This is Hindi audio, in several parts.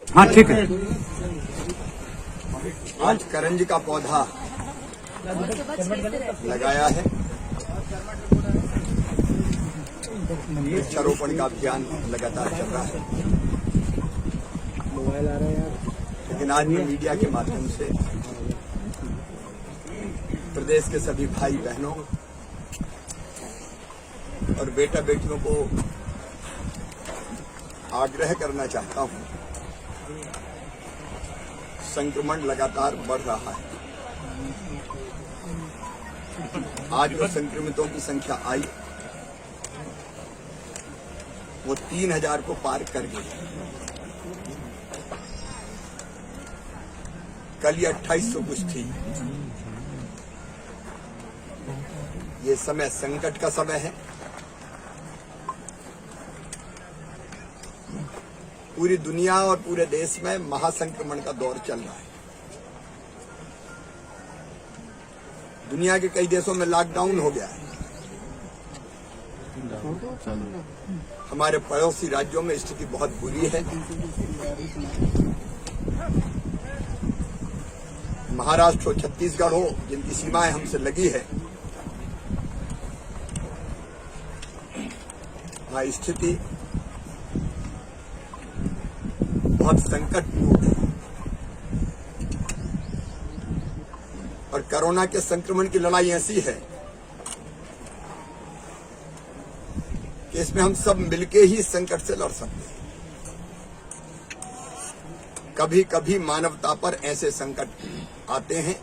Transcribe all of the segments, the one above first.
हाँ ठीक है। आज करंज का पौधा लगाया है। वृक्षारोपण का अभियान लगातार चल रहा है। लेकिन आज मैं मीडिया के माध्यम से प्रदेश के सभी भाई बहनों और बेटा बेटियों को आग्रह करना चाहता हूं, संक्रमण लगातार बढ़ रहा है। आज जो संक्रमितों की संख्या आई वो 3000 को पार कर गई। कल ये 2800 कुछ थी। ये समय संकट का समय है। पूरी दुनिया और पूरे देश में महासंक्रमण का दौर चल रहा है। दुनिया के कई देशों में लॉकडाउन हो गया है। हमारे पड़ोसी राज्यों में स्थिति बहुत बुरी है। महाराष्ट्र हो, छत्तीसगढ़ हो, जिनकी सीमाएं हमसे लगी है, वहां स्थिति बहुत संकटपूर्ण है। और कोरोना के संक्रमण की लड़ाई ऐसी है कि इसमें हम सब मिलके ही संकट से लड़ सकते हैं। कभी कभी मानवता पर ऐसे संकट आते हैं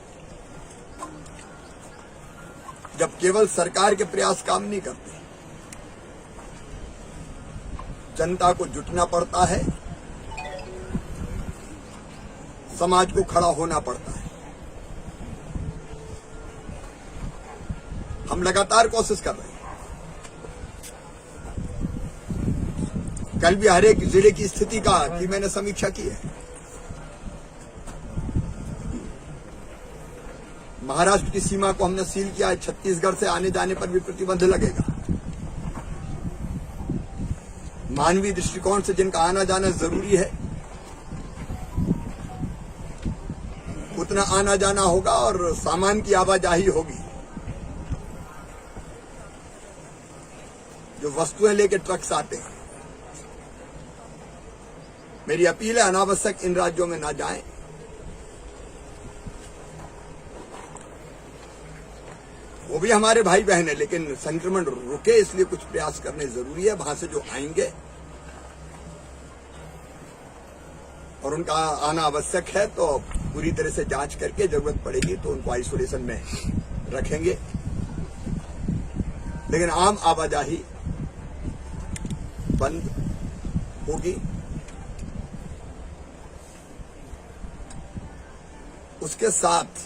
जब केवल सरकार के प्रयास काम नहीं करते, जनता को जुटना पड़ता है, समाज को खड़ा होना पड़ता है। हम लगातार कोशिश कर रहे हैं। कल भी हर एक जिले की स्थिति की मैंने समीक्षा की है। महाराष्ट्र की सीमा को हमने सील किया है। छत्तीसगढ़ से आने जाने पर भी प्रतिबंध लगेगा। मानवीय दृष्टिकोण से जिनका आना जाना जरूरी है उतना आना जाना होगा और सामान की आवाजाही होगी। जो वस्तुएं लेके ट्रक्स आते हैं, मेरी अपील है अनावश्यक इन राज्यों में ना जाएं। वो भी हमारे भाई बहन है, लेकिन संक्रमण रुके इसलिए कुछ प्रयास करने जरूरी है। वहां से जो आएंगे और उनका आना आवश्यक है तो पूरी तरह से जांच करके जरूरत पड़ेगी तो उनको आइसोलेशन में रखेंगे। लेकिन आम आवाजाही बंद होगी। उसके साथ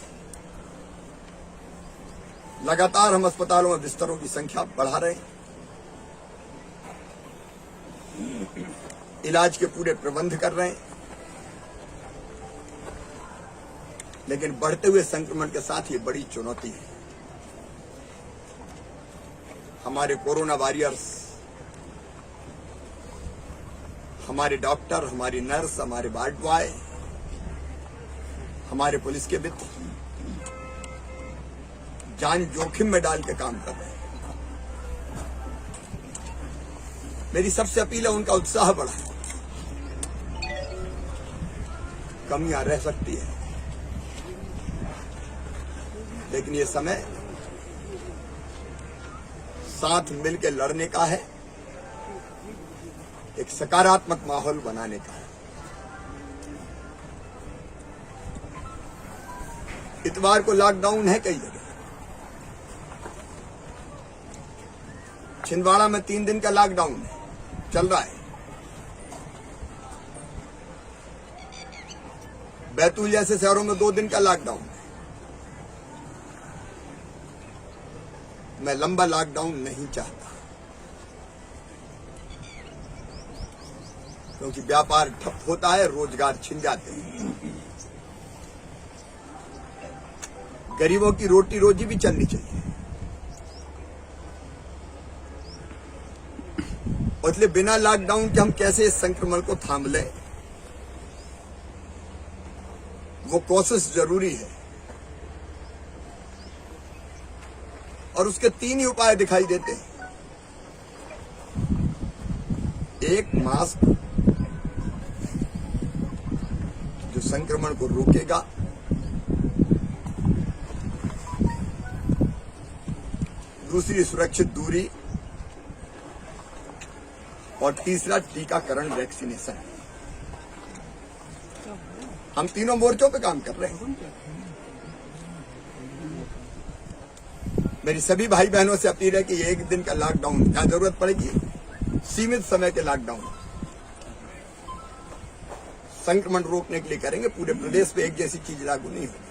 लगातार हम अस्पतालों में बिस्तरों की संख्या बढ़ा रहे हैं। इलाज के पूरे प्रबंध कर रहे हैं। लेकिन बढ़ते हुए संक्रमण के साथ ये बड़ी चुनौती है। हमारे कोरोना वॉरियर्स, हमारे डॉक्टर, हमारी नर्स, हमारे वार्ड बॉय, हमारे पुलिस के मित्र जान जोखिम में डाल के काम कर रहे हैं। मेरी सबसे अपील है उनका उत्साह बढ़ाएं। कमियां रह सकती है, लेकिन ये समय साथ मिलकर लड़ने का है, एक सकारात्मक माहौल बनाने का है। इतवार को लॉकडाउन है कई जगह। छिंदवाड़ा में 3 दिन का लॉकडाउन है, चल रहा है। बैतूल जैसे शहरों में 2 दिन का लॉकडाउन है। मैं लंबा लॉकडाउन नहीं चाहता, क्योंकि व्यापार ठप होता है, रोजगार छिन जाते हैं। गरीबों की रोटी रोजी भी चलनी चाहिए। और इसलिए बिना लॉकडाउन के हम कैसे इस संक्रमण को थाम लें, वो कोशिश जरूरी है। और उसके 3 ही उपाय दिखाई देते हैं। एक, मास्क जो संक्रमण को रोकेगा। दूसरी, सुरक्षित दूरी। और तीसरा, टीकाकरण, वैक्सीनेशन। हम तीनों मोर्चों पे काम कर रहे हैं। मेरी सभी भाई बहनों से अपील है कि 1 दिन का लॉकडाउन, जहां जरूरत पड़ेगी सीमित समय के लॉकडाउन संक्रमण रोकने के लिए करेंगे। पूरे प्रदेश पे एक जैसी चीज लागू नहीं होगी।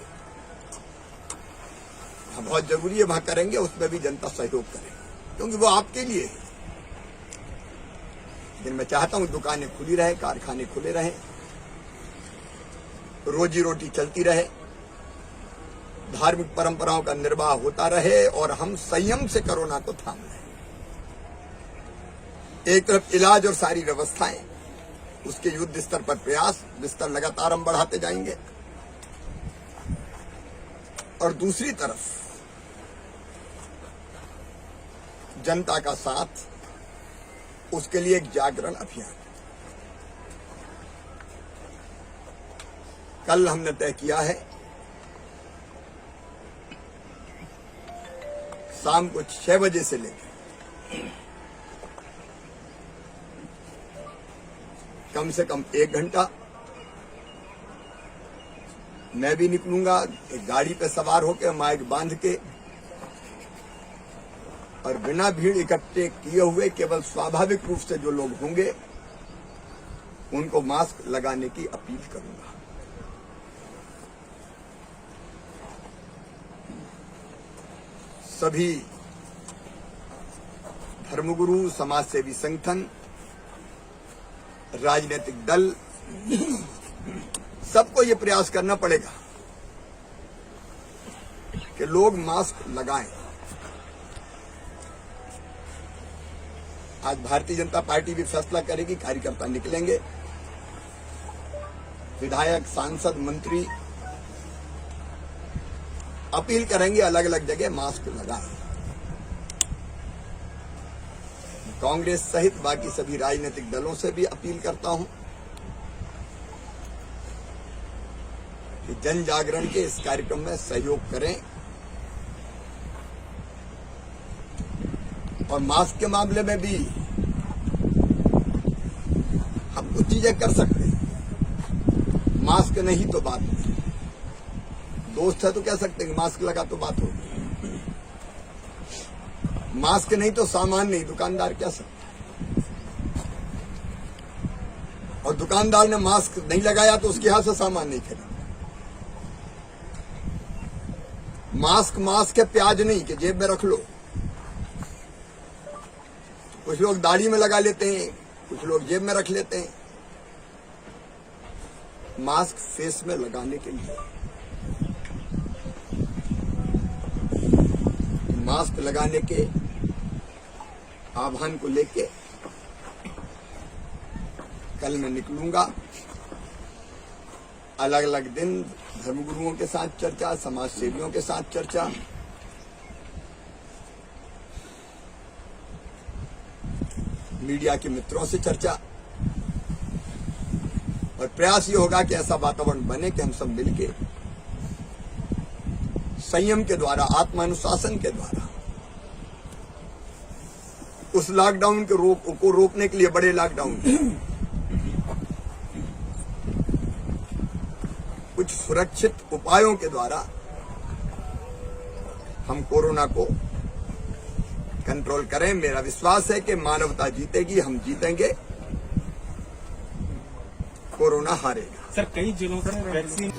बहुत जरूरी है, वहां करेंगे, उसमें भी जनता सहयोग करे, क्योंकि वो आपके लिए है। लेकिन मैं चाहता हूं दुकानें खुली रहे, कारखाने खुले रहे, रोजी रोटी चलती रहे, धार्मिक परंपराओं का निर्वाह होता रहे और हम संयम से कोरोना को थाम लें। एक तरफ इलाज और सारी व्यवस्थाएं, उसके युद्ध स्तर पर प्रयास, बिस्तर लगातार हम बढ़ाते जाएंगे। और दूसरी तरफ जनता का साथ, उसके लिए एक जागरण अभियान। कल हमने तय किया है शाम को 6 बजे से लेकर कम से कम 1 घंटा मैं भी निकलूंगा, एक गाड़ी पे सवार होकर माइक बांध के, और बिना भीड़ इकट्ठे किए हुए केवल स्वाभाविक रूप से जो लोग होंगे उनको मास्क लगाने की अपील करूंगा। सभी धर्मगुरु, समाजसेवी संगठन, राजनीतिक दल, सबको ये प्रयास करना पड़ेगा कि लोग मास्क लगाएं। आज भारतीय जनता पार्टी भी फैसला करेगी, कार्यकर्ता निकलेंगे, विधायक, सांसद, मंत्री अपील करेंगे, अलग अलग जगह मास्क लगाएं। कांग्रेस सहित बाकी सभी राजनीतिक दलों से भी अपील करता हूं कि जन जागरण के इस कार्यक्रम में सहयोग करें। और मास्क के मामले में भी हम कुछ चीजें कर सकते हैं। मास्क नहीं तो बात नहीं, दोस्त है तो कह सकते हैं मास्क लगा तो बात होगी। मास्क नहीं तो सामान नहीं, दुकानदार कह सकते। और दुकानदार ने मास्क नहीं लगाया तो उसके हाथ से सामान नहीं खरीदा। मास्क है, प्याज नहीं कि जेब में रख लो। कुछ लोग दाढ़ी में लगा लेते हैं, कुछ लोग जेब में रख लेते हैं। मास्क फेस में लगाने के लिए, मास्क लगाने के आह्वान को लेके कल मैं निकलूंगा। अलग अलग दिन धर्मगुरुओं के साथ चर्चा, समाज सेवियों के साथ चर्चा, मीडिया के मित्रों से चर्चा, और प्रयास ये होगा कि ऐसा वातावरण बने कि हम सब मिलके संयम के द्वारा, आत्मानुशासन के द्वारा उस लॉकडाउन को रोकने के लिए, बड़े लॉकडाउन कुछ सुरक्षित उपायों के द्वारा हम कोरोना को कंट्रोल करें। मेरा विश्वास है कि मानवता जीतेगी, हम जीतेंगे, कोरोना हारेगा। सर, कई जिलों में वैक्सीन